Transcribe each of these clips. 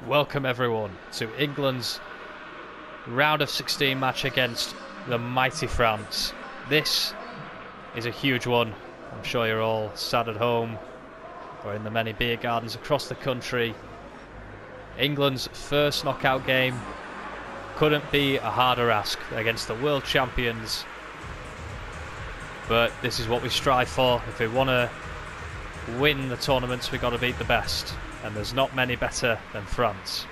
Welcome everyone to England's round of 16 match against the mighty France. This is a huge one. I'm sure you're all sat at home or in the many beer gardens across the country. England's first knockout game couldn't be a harder ask against the world champions, but this is what we strive for. If we want to win the tournaments, we've got to beat the best, and there's not many better than France.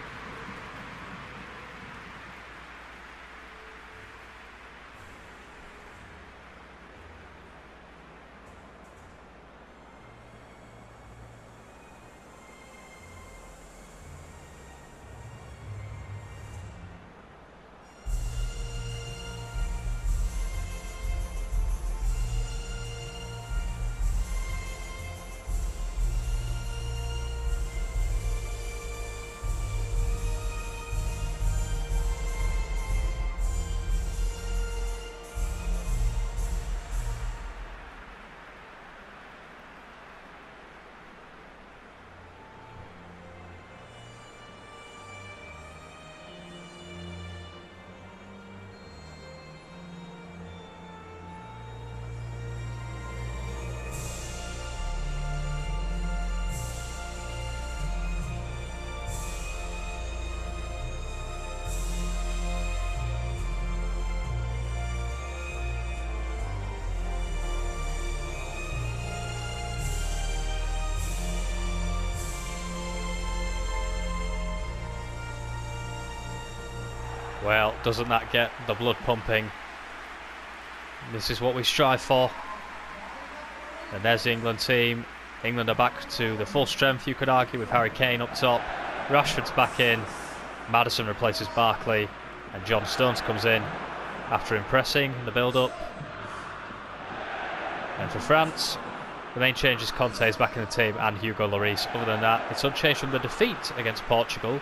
Well, doesn't that get the blood pumping? This is what we strive for. And there's the England team. England are back to the full strength, you could argue, with Harry Kane up top. Rashford's back in. Maddison replaces Barkley. And John Stones comes in after impressing in the build-up. And for France, the main change is Conte is back in the team and Hugo Lloris. Other than that, it's unchanged from the defeat against Portugal.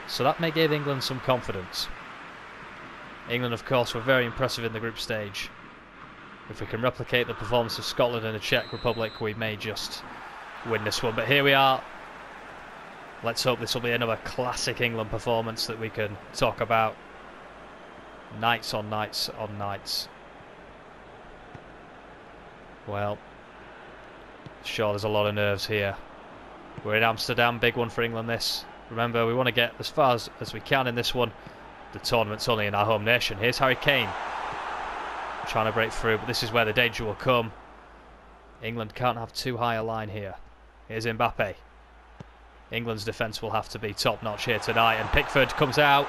So that may give England some confidence. England, of course, were very impressive in the group stage. If we can replicate the performance of Scotland and the Czech Republic, we may just win this one. But here we are. Let's hope this will be another classic England performance that we can talk about. Nights on nights on nights. Well, sure, there's a lot of nerves here. We're in Amsterdam, big one for England this. Remember, we want to get as far as we can in this one. The tournament's only in our home nation. Here's Harry Kane trying to break through, but this is where the danger will come. England can't have too high a line here. Here's Mbappe. England's defence will have to be top-notch here tonight, and Pickford comes out.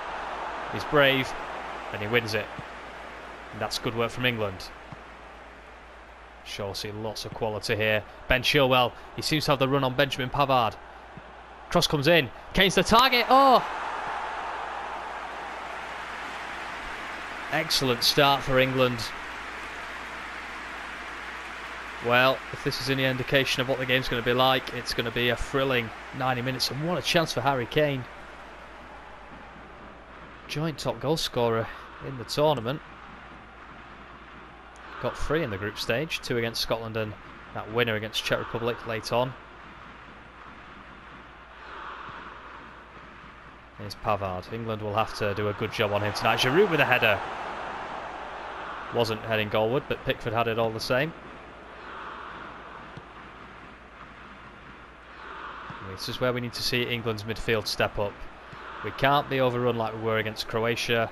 He's brave, and he wins it. And that's good work from England. Sure, see lots of quality here. Ben Chilwell, he seems to have the run on Benjamin Pavard. Cross comes in. Kane's the target. Oh! Excellent start for England. Well, if this is any indication of what the game's going to be like, it's going to be a thrilling 90 minutes. And what a chance for Harry Kane. Joint top goal scorer in the tournament. Got 3 in the group stage. 2 against Scotland and that winner against Czech Republic late on. Here's Pavard. England will have to do a good job on him tonight. Giroud with a header. Wasn't heading goalward, but Pickford had it all the same. This is where we need to see England's midfield step up. We can't be overrun like we were against Croatia.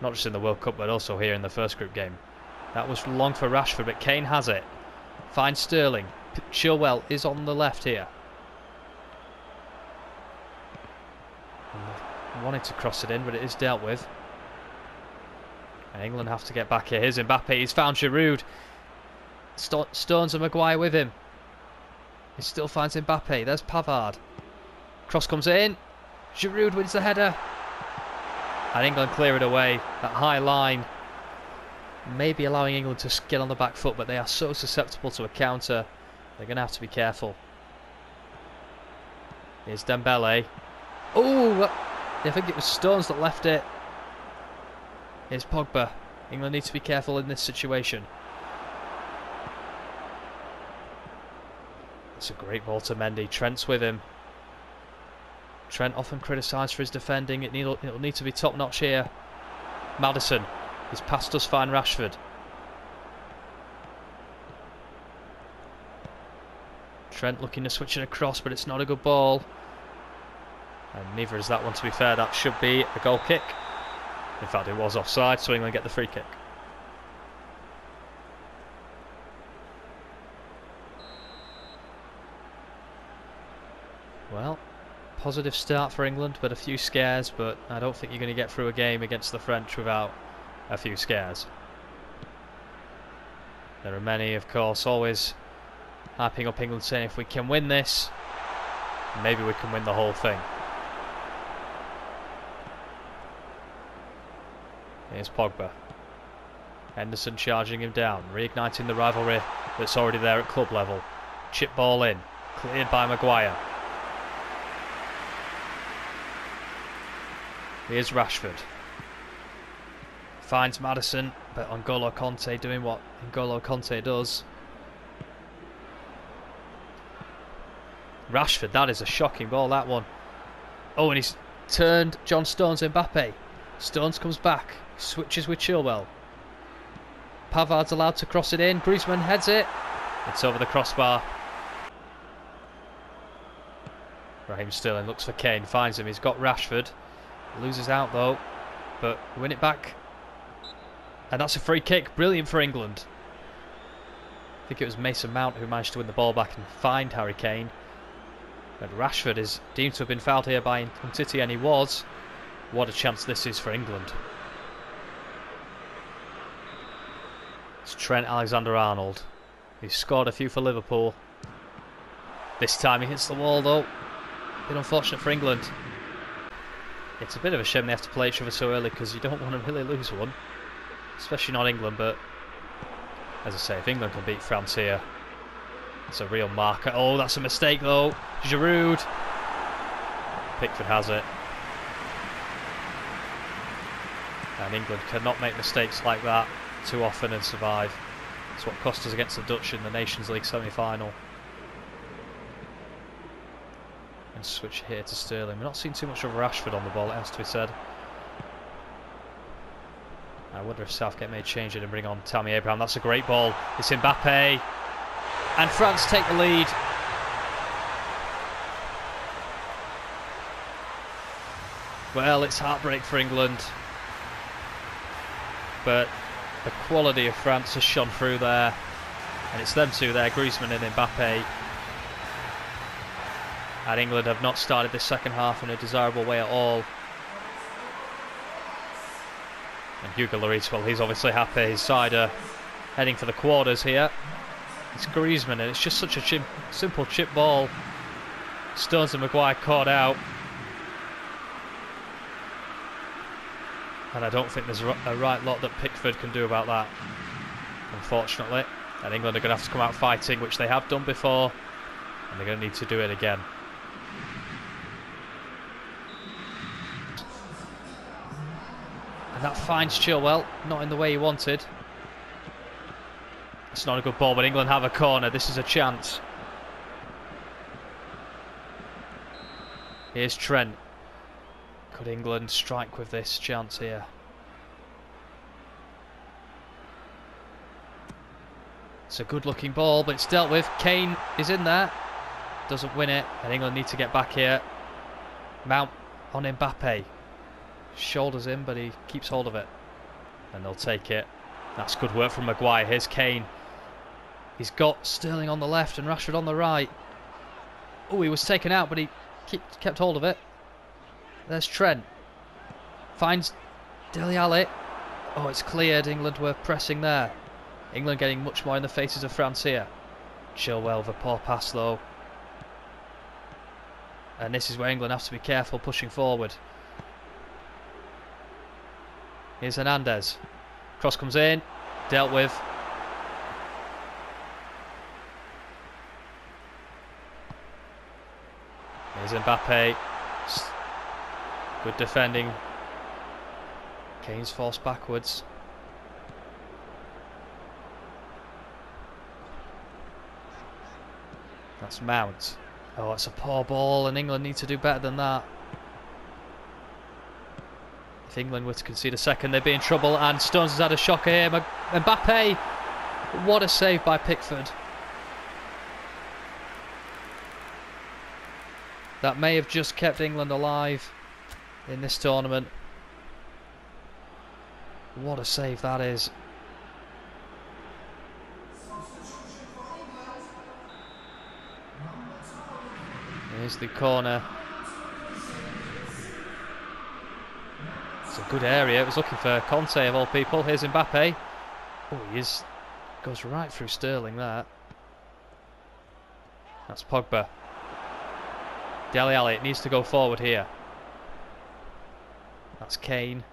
Not just in the World Cup, but also here in the first group game. That was long for Rashford, but Kane has it. Finds Sterling. Chilwell is on the left here. Wanted to cross it in, but it is dealt with. And England have to get back here. Here's Mbappe. He's found Giroud. Stones and Maguire with him. He still finds Mbappe. There's Pavard. Cross comes in. Giroud wins the header. And England clear it away. That high line maybe allowing England to get on the back foot, but they are so susceptible to a counter. They're going to have to be careful. Here's Dembele. Oh! I think it was Stones that left it. Here's Pogba. England need to be careful in this situation. It's a great ball to Mendy. Trent's with him. Trent often criticised for his defending. It'll need to be top notch here. Maddison. He's passed us, fine Rashford. Trent looking to switch it across, but it's not a good ball. And neither is that one, to be fair. That should be a goal kick. In fact, it was offside, so England get the free kick. Well, positive start for England, but a few scares. But I don't think you're going to get through a game against the French without a few scares. There are many, of course, always hyping up England, saying if we can win this, maybe we can win the whole thing. Here's Pogba. Henderson charging him down, reigniting the rivalry that's already there at club level. Chip ball in, cleared by Maguire. Here's Rashford. Finds Maddison, but N'Golo Kanté doing what N'Golo Kanté does. Rashford, that is a shocking ball, that one. Oh, and he's turned John Stones Mbappe. Stones comes back, switches with Chilwell. Pavard's allowed to cross it in. Griezmann heads it. It's over the crossbar. Raheem Sterling looks for Kane, finds him. He's got Rashford. Loses out though, but win it back. And that's a free kick. Brilliant for England. I think it was Mason Mount who managed to win the ball back and find Harry Kane. But Rashford is deemed to have been fouled here by Umtiti, and he was. What a chance this is for England. It's Trent Alexander-Arnold. He's scored a few for Liverpool. This time he hits the wall though. A bit unfortunate for England. It's a bit of a shame they have to play each other so early, because you don't want to really lose one. Especially not England, but as I say, if England can beat France here, it's a real marker. Oh, that's a mistake though. Giroud. Pickford has it. And England cannot make mistakes like that too often and survive. It's what cost us against the Dutch in the Nations League semi-final. And switch here to Sterling. We're not seeing too much of Rashford on the ball, it has to be said. I wonder if Southgate may change it and bring on Tammy Abraham. That's a great ball. It's Mbappe. And France take the lead. Well, it's heartbreak for England. But the quality of France has shone through there. And it's them two there, Griezmann and Mbappe. And England have not started this second half in a desirable way at all. And Hugo Lloris, well, he's obviously happy. His side are heading for the quarters here. It's Griezmann, and it's just such a simple chip ball. Stones and Maguire caught out. And I don't think there's a right lot that Pickford can do about that, unfortunately. And England are going to have to come out fighting, which they have done before. And they're going to need to do it again. And that finds Chilwell, not in the way he wanted. It's not a good ball, but England have a corner. This is a chance. Here's Trent. Could England strike with this chance here? It's a good looking ball, but it's dealt with. Kane is in there. Doesn't win it, and England need to get back here. Mount on Mbappe. Shoulders in, but he keeps hold of it. And they'll take it. That's good work from Maguire. Here's Kane. He's got Sterling on the left and Rashford on the right. Oh, he was taken out, but he kept hold of it. There's Trent. Finds Dele Alli. Oh, it's cleared. England were pressing there. England getting much more in the faces of France here. Chilwell, the poor pass though. And this is where England have to be careful pushing forward. Here's Hernandez. Cross comes in. Dealt with. Here's Mbappe. Good defending. Kane's forced backwards. That's Mount. Oh, it's a poor ball, and England need to do better than that. If England were to concede a second, they'd be in trouble. And Stones has had a shocker here. Mbappe, what a save by Pickford. That may have just kept England alive in this tournament. What a save that is. Here's the corner. It's a good area. It was looking for Conte of all people. Here's Mbappe. Oh, he goes right through Sterling there. That's Pogba. Dele Alli needs to go forward here. That's Kane.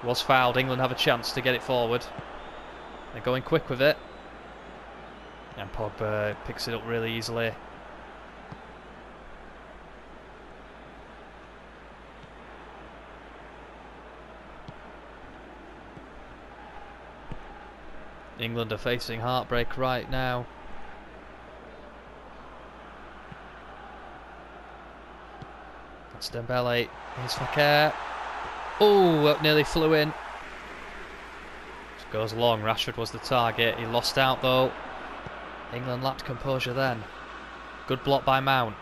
Was fouled. England have a chance to get it forward. They're going quick with it. And Pogba picks it up really easily. England are facing heartbreak right now. That's Dembele. Here's Fekir. Oh, that nearly flew in. Just goes long. Rashford was the target. He lost out though. England lacked composure then. Good block by Mount.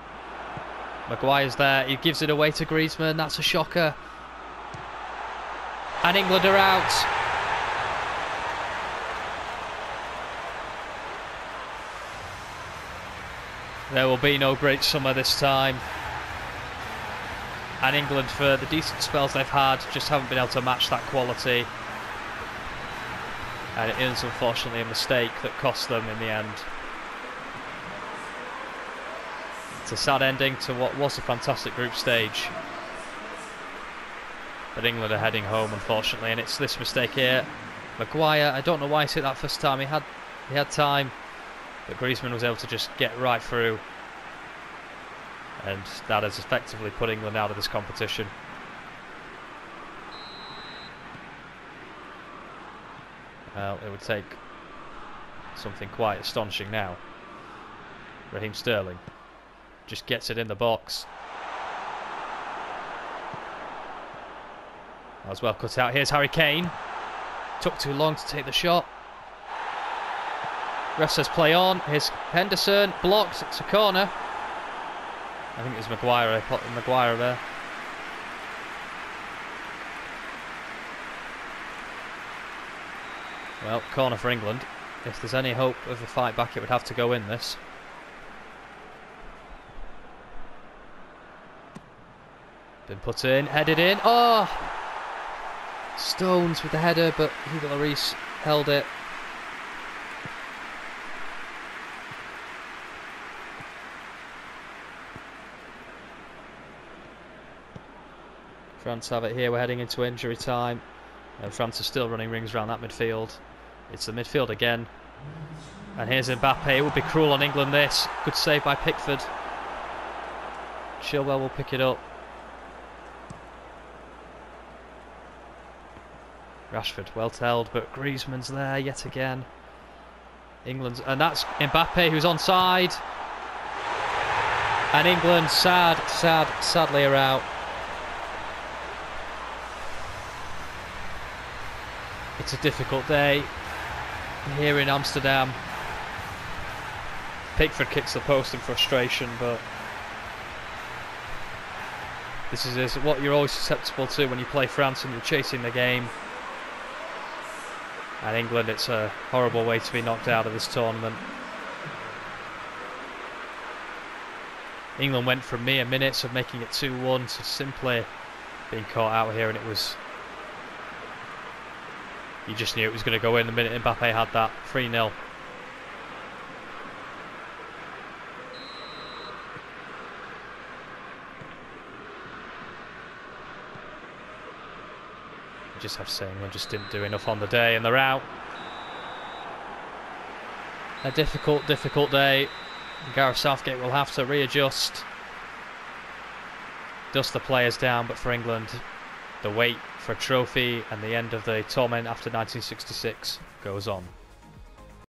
Maguire's there. He gives it away to Griezmann. That's a shocker. And England are out. There will be no great summer this time. And England, for the decent spells they've had, just haven't been able to match that quality. And it is unfortunately a mistake that cost them in the end. It's a sad ending to what was a fantastic group stage. But England are heading home, unfortunately, and it's this mistake here. Maguire, I don't know why he hit that first time. He had time, but Griezmann was able to just get right through. And that has effectively put England out of this competition. Well, it would take something quite astonishing now. Raheem Sterling just gets it in the box. That was well cut out. Here's Harry Kane. Took too long to take the shot. Ref says play on. Here's Henderson. Blocked. It's a corner. I think it was Maguire there. Well, corner for England. If there's any hope of a fight back, it would have to go in this. Been put in, headed in. Oh! Stones with the header, but Hugo Lloris held it. France have it here. We're heading into injury time. France are still running rings around that midfield. It's the midfield again. And here's Mbappe. It would be cruel on England this. Good save by Pickford. Chilwell will pick it up. Rashford well held, but Griezmann's there yet again. England's, and that's Mbappe who's onside. And England sadly are out. It's a difficult day here in Amsterdam. Pickford kicks the post in frustration, but this is what you're always susceptible to when you play France and you're chasing the game. And England, it's a horrible way to be knocked out of this tournament. England went from mere minutes of making it 2-1 to simply being caught out here, and it was... You just knew it was going to go in the minute Mbappe had that 3-0. You just have to say England just didn't do enough on the day, and they're out. A difficult day. Gareth Southgate will have to readjust, dust the players down, but for England, the wait for a trophy and the end of the torment after 1966 goes on.